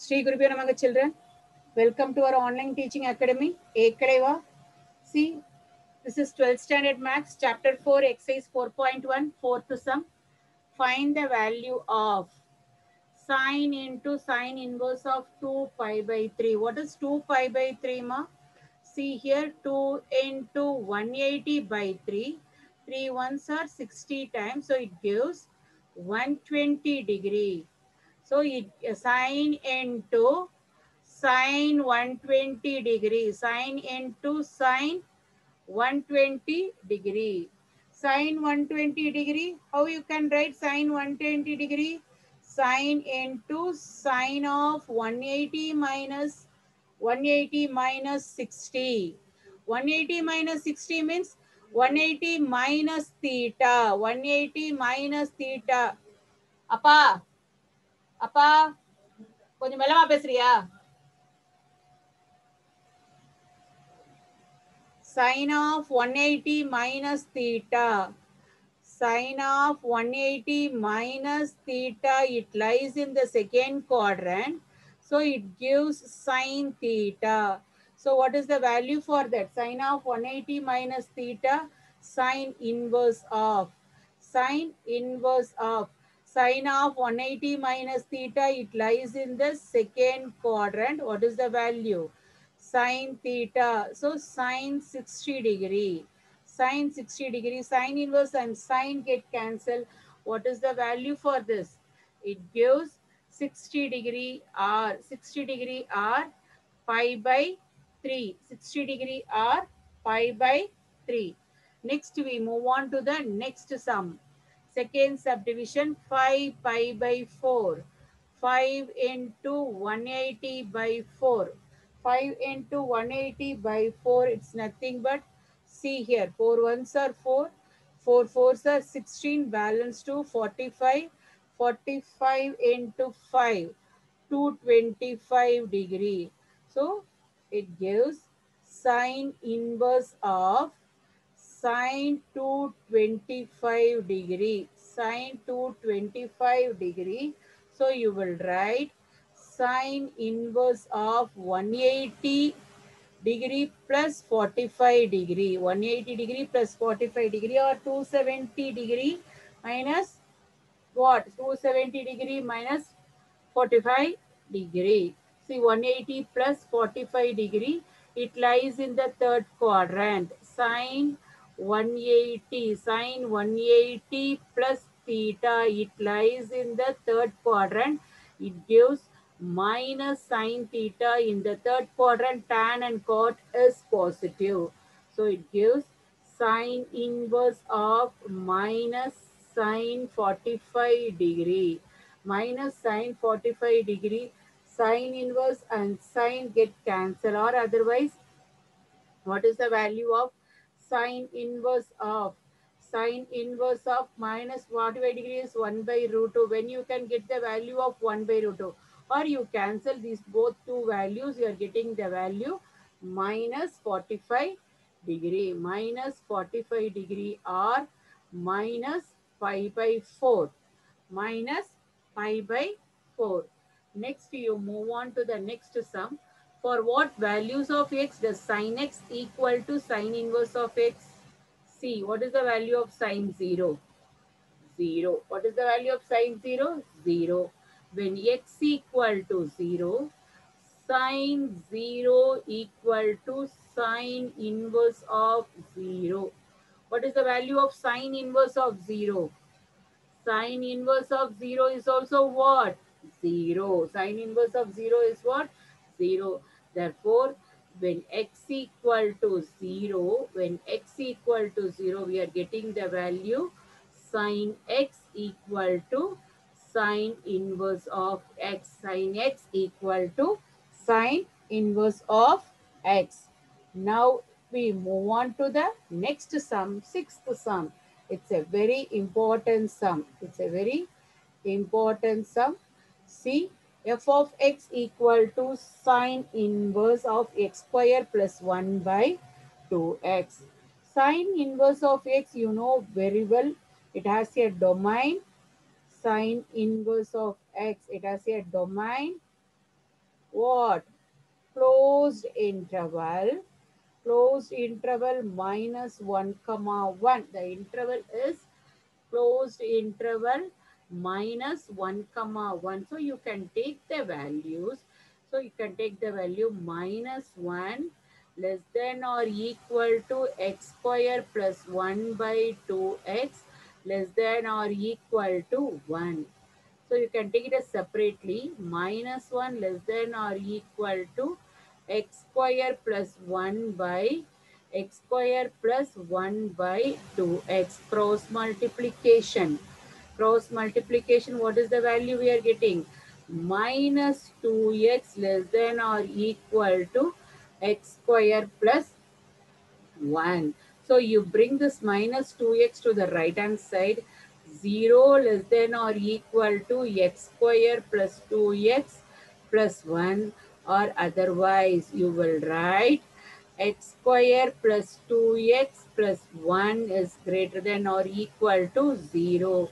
Sri Gurubhyo Namaha children. Welcome to our online teaching academy. Ekadeva. See, this is 12th standard maths, chapter 4, exercise 4.1, fourth sum. Find the value of sine into sine inverse of 2 pi by 3. What is 2 pi by 3, ma? See here, 2 into 180 by 3. 3 ones are 60 times, so it gives 120 degree. So it sine into sine 120 degree, sine into sine 120 degree. Sine 120 degree, how you can write sine 120 degree? Sine into sine of 180 minus 60. 180 minus 60 means 180 minus theta. 180 minus theta. Appa, appa, கொஞ்சம் மெல்லமா பேசுறியா? Sine of 180 minus theta. Sine of 180 minus theta, it lies in the second quadrant. So it gives sine theta. So what is the value for that? Sine of 180 minus theta, sine inverse of. Sine inverse of. Sine of 180 minus theta, it lies in the second quadrant. What is the value? Sine theta. So sine 60 degree. Sine 60 degree, sine inverse and sine get cancelled. What is the value for this? It gives 60 degree r. 60 degree r pi by 3. 60 degree r pi by 3. Next we move on to the next sum. Second subdivision, 5 pi by 4. 5 into 180 by 4. 5 into 180 by 4, it's nothing but, see here, 4 ones are 4, 4 fours are 16, balance to 45. 45 into 5, 225 degree. So it gives sine inverse of sine 225 degree. Sine 225 degree. So you will write sine inverse of 180 degree plus 45 degree. 180 degree plus 45 degree, or 270 degree minus what? 270 degree minus 45 degree. See, 180 plus 45 degree, it lies in the third quadrant. Sine 180, sine 180 plus theta, it lies in the third quadrant. It gives minus sine theta in the third quadrant. Tan and cot is positive. So it gives sine inverse of minus sine 45 degree. Minus sine 45 degree, sine inverse and sine get cancelled, or otherwise, what is the value of sine inverse of? Sine inverse of minus 45 degree is 1 by root 2. When you can get the value of 1 by root 2, or you cancel these both two values, you are getting the value minus 45 degree. Minus 45 degree, or minus pi by 4. Minus pi by 4. Next, you move on to the next sum. For what values of x does sin x equal to sin inverse of x? See, what is the value of sin 0? 0. What is the value of sin 0? 0. When x equal to 0, sin 0 equal to sin inverse of 0. What is the value of sin inverse of 0? Sine inverse of 0 is also what? 0. Sine inverse of 0 is what? 0. Therefore, when x equal to 0, we are getting the value sine x equal to sine inverse of x. Sine x equal to sine inverse of x. Now we move on to the next sum, sixth sum. It's a very important sum. It's a very important sum. See, f of x equal to sine inverse of x square plus 1 by 2x. Sine inverse of x, you know very well. It has a domain. Sine inverse of x, it has a domain what? Closed interval. Closed interval minus 1 comma 1. The interval is closed interval minus 1 comma 1. So you can take the values. So you can take the value minus 1 less than or equal to x square plus 1 by 2x less than or equal to 1. So you can take it as separately, minus 1 less than or equal to x square plus 1 by x square plus 1 by 2x. Cross multiplication. Cross multiplication, what is the value we are getting? Minus 2x less than or equal to x square plus 1. So you bring this minus 2x to the right hand side. 0 less than or equal to x square plus 2x plus 1, or otherwise you will write x square plus 2x plus 1 is greater than or equal to 0.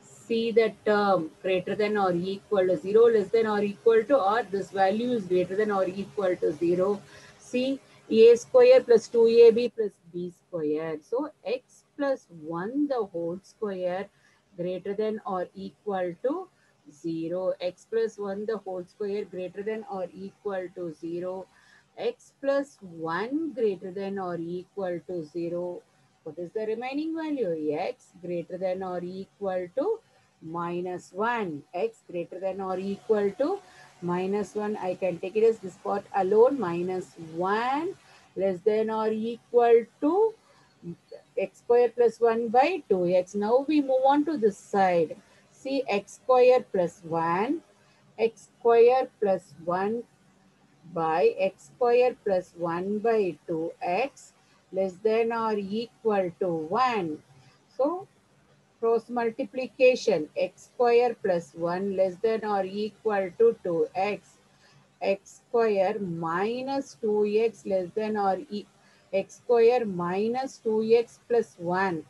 See the term greater than or equal to 0, less than or equal to, or this value is greater than or equal to 0. See, a square plus 2ab plus b square. So x plus 1 the whole square greater than or equal to 0. X plus 1 the whole square greater than or equal to 0. X plus 1 greater than or equal to 0. What is the remaining value? X greater than or equal to minus 1. X greater than or equal to minus 1. I can take it as this part alone. Minus 1 less than or equal to x square plus 1 by 2x. Now we move on to this side. See, x square plus 1. X square plus 1 by x square plus 1 by 2x less than or equal to 1. So cross multiplication, x square plus 1 less than or equal to 2x. X square minus 2x less than or x square minus 2x plus 1.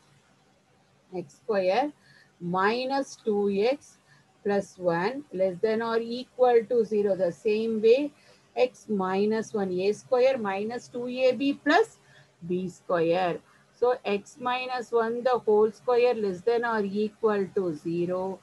X square minus 2x plus 1 less than or equal to 0. The same way, x minus 1, a square minus 2ab plus b square. So x minus 1 the whole square less than or equal to 0.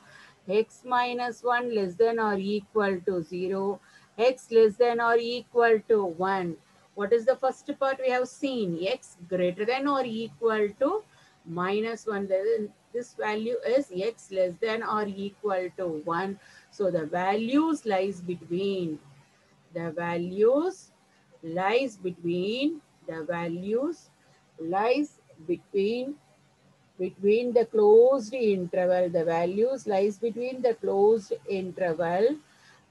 X minus 1 less than or equal to 0. X less than or equal to 1. What is the first part we have seen? X greater than or equal to minus 1. This value is x less than or equal to 1. So the values lies between. The values lies between. The values lies between the closed interval. The values lies between the closed interval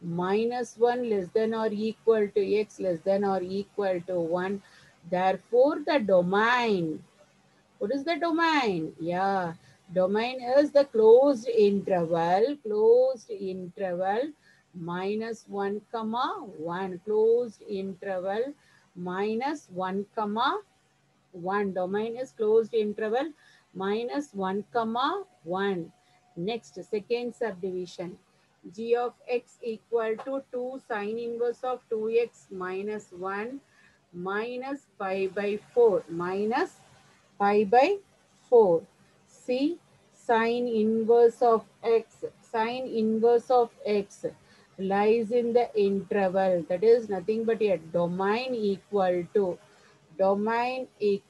minus 1 less than or equal to x less than or equal to 1. Therefore, the domain. What is the domain? Yeah, domain is the closed interval minus 1 comma 1, closed interval minus 1 comma 1. Domain is closed interval minus 1 comma 1. Next, second subdivision. G of x equal to 2 sine inverse of 2x minus 1 minus pi by 4 minus pi by 4. See, sine inverse of x. Sine inverse of x lies in the interval. That is nothing but a domain equal to. Domain is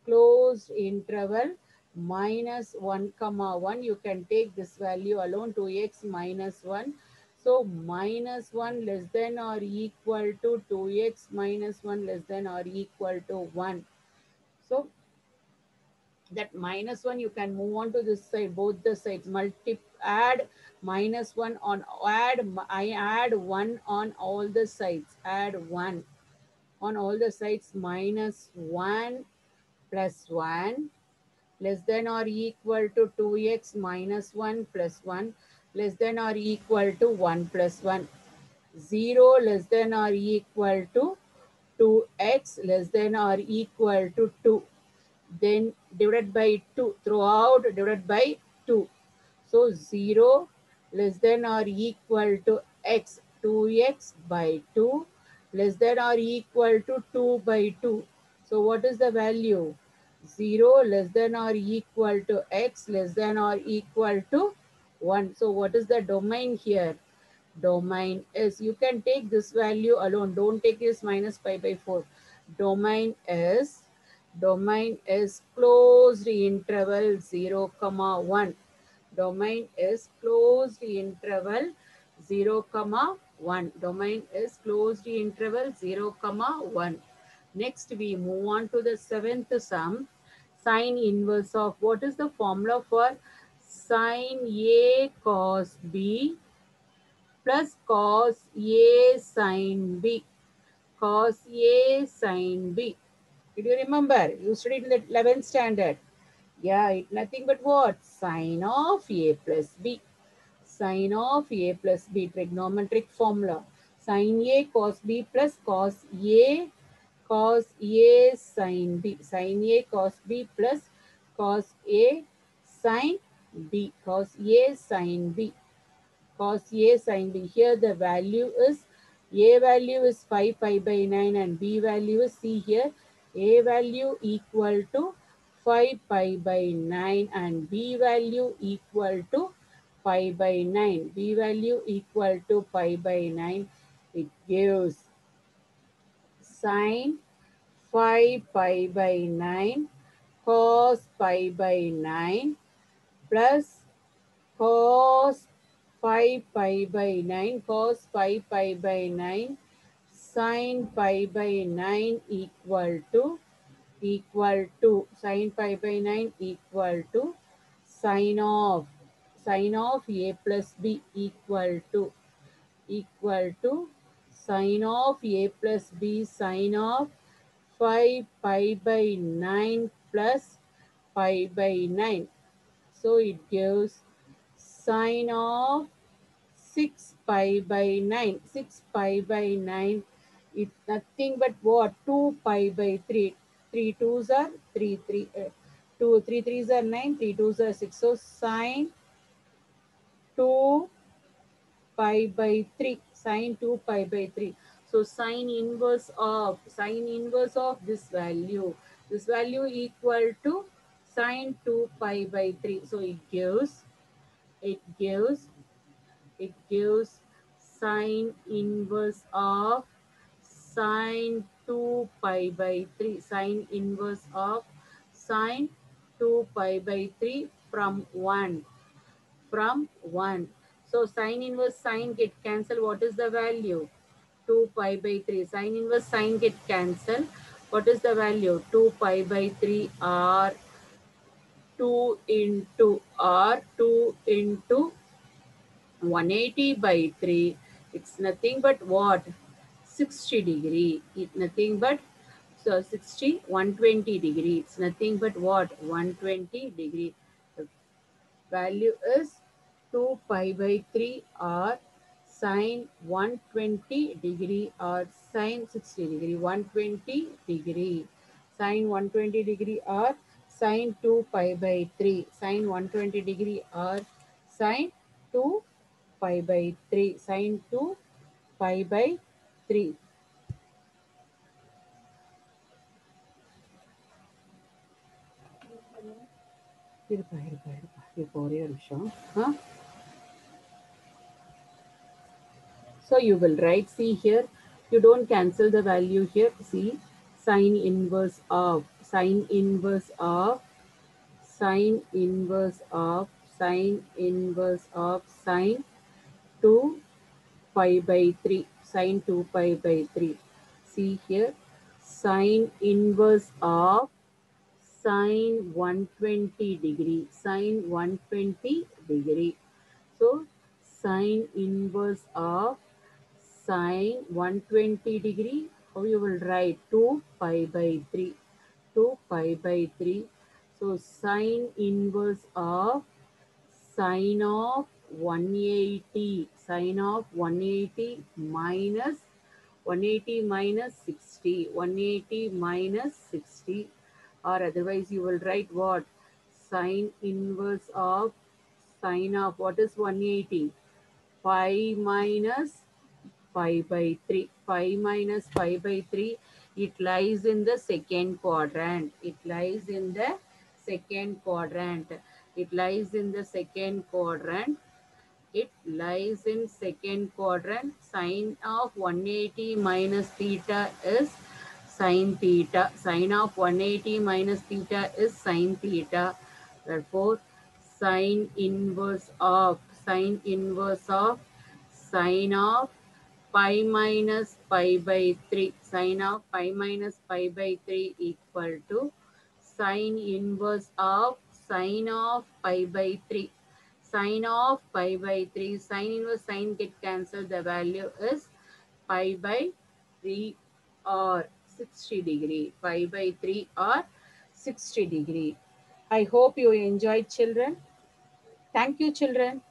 closed interval minus 1 comma 1. You can take this value alone, 2x minus 1. So minus 1 less than or equal to 2x minus 1 less than or equal to 1. So that minus 1 you can move on to this side, both the sides. Add minus 1 on, I add 1 on all the sides. Add 1 on all the sides, minus 1 plus 1 less than or equal to 2x minus 1 plus 1 less than or equal to 1 plus 1. 0 less than or equal to 2x less than or equal to 2. Then divided by 2, throughout divided by 2. So 0 less than or equal to x, 2x by 2 less than or equal to 2 by 2. So what is the value? 0 less than or equal to x less than or equal to 1. So what is the domain here? Domain is, you can take this value alone. Don't take this minus pi by 4. Domain is closed interval 0, comma 1. Domain is closed interval 0, comma 1. Domain is closed interval 0, comma 1. Next, we move on to the seventh sum. Sine inverse of, what is the formula for sine A cos B plus cos A sin B? Cos A sin B. Did you remember? You studied in the 11th standard. Yeah, it nothing but what? Sine of A plus B. Sine of A plus B, trigonometric formula. Sine A cos B plus cos A sin B. Sine A cos B plus cos A sin B. Cos A sin B. Cos A sin B. Here the value is, A value is 5 pi by 9 and B value is, see here, A value equal to 5 pi by 9 and B value equal to pi by 9. B value equal to pi by 9. It gives sine 5 pi by 9 cos pi by 9 plus cos 5 pi by 9 cos 5 pi by 9 sin pi by 9 equal to sin pi by 9 equal to A plus B equal to sin of A plus B sin of 5 pi by 9 plus pi by 9. So it gives sine of 6 pi by 9. 6 pi by 9. It's nothing but what? 2 pi by 3. 3 twos are 3. 2, 3 threes are 9. 3 twos are 6. So sine 2 pi by 3. Sine 2 pi by 3. So sine inverse of this value. This value equal to sine 2 pi by 3. So it gives it gives sine inverse of sine 2 pi by 3. Sine inverse of sine 2 pi by 3 from 1. From 1. So sine inverse sine get cancelled. What is the value? 2 pi by 3. Sine inverse sine get cancelled. What is the value? 2 pi by 3 or 2 into 180 by 3, it's nothing but what? 60 degree. It's nothing but, so 60, 120 degree. It's nothing but what? 120 degree. The value is 2 pi by 3 or sine 120 degree or sine 60 degree. 120 degree. Sine 120 degree or sine 2 pi by 3. Sine 120 degree or sine 2 pi by 3. Sine 2 pi by 3. இருப்பா ஒரே ஒரு நிமிஷம். So you will write, see here, you don't cancel the value here. See, sine inverse of sine inverse of sine inverse of sine inverse of sine 2 pi by 3. Sine 2 pi by 3. See here, sine inverse of sine 120 degree. Sine 120 degree. So sine inverse of sine 120 degree. How you will write? 2 pi by 3. 2 pi by 3. So sine inverse of sine of 180. Sine of 180 minus 180 minus 60. 180 minus 60. Or otherwise you will write what? Sine inverse of sine of, what is 180? 5 minus pi by 3. 5 minus pi by 3. It lies in the second quadrant. It lies in the second quadrant. It lies in the second quadrant. It lies in second quadrant. Sine of 180 minus theta is sine theta. Sine of 180 minus theta is sine theta. Therefore, sine inverse of sine of pi minus pi by 3. Sine of pi minus pi by 3 equal to sine inverse of sine of pi by 3. Sine of pi by 3. Sine inverse sine get cancelled. The value is pi by 3 or 60 degree. Pi by 3 or 60 degree. I hope you enjoyed, children. Thank you, children.